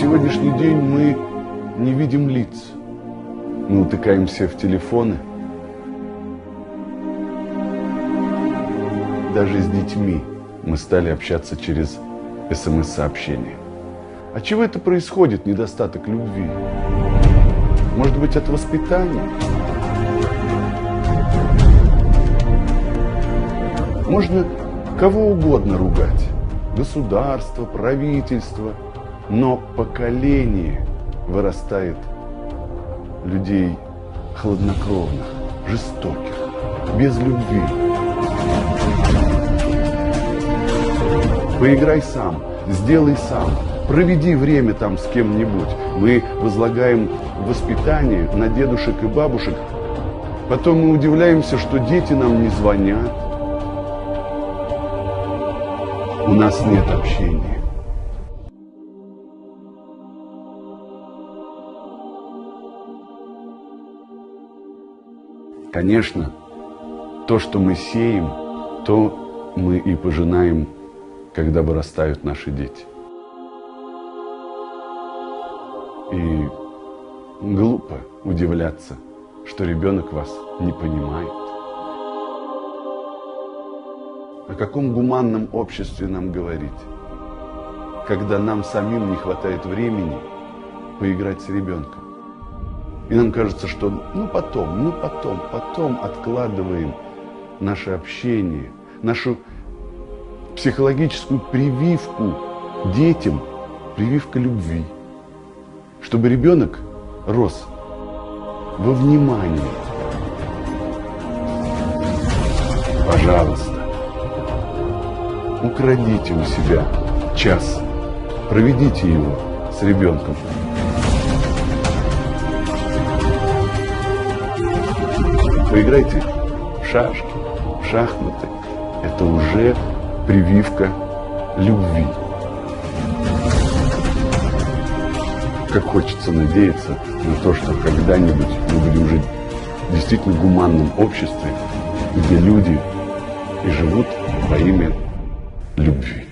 сегодняшний день мы не видим лиц. Мы утыкаемся в телефоны. Даже с детьми мы стали общаться через СМС-сообщения. От чего это происходит, недостаток любви? Может быть, от воспитания? Можно кого угодно ругать. Государство, правительство. Но поколение вырастает людей хладнокровных, жестоких, без любви. Поиграй сам, сделай сам, проведи время там с кем-нибудь. Мы возлагаем воспитание на дедушек и бабушек. Потом мы удивляемся, что дети нам не звонят. У нас нет общения. Конечно, то, что мы сеем, то мы и пожинаем, когда вырастают наши дети. И глупо удивляться, что ребенок вас не понимает. О каком гуманном обществе нам говорить, когда нам самим не хватает времени поиграть с ребенком? И нам кажется, что потом откладываем наше общение, нашу психологическую прививку детям, прививка любви, чтобы ребенок рос во внимании. Пожалуйста, украдите у себя час, проведите его с ребенком. Поиграйте в шашки, в шахматы. Это уже прививка любви. Как хочется надеяться на то, что когда-нибудь мы будем жить в действительно гуманном обществе, где люди и живут во имя любви.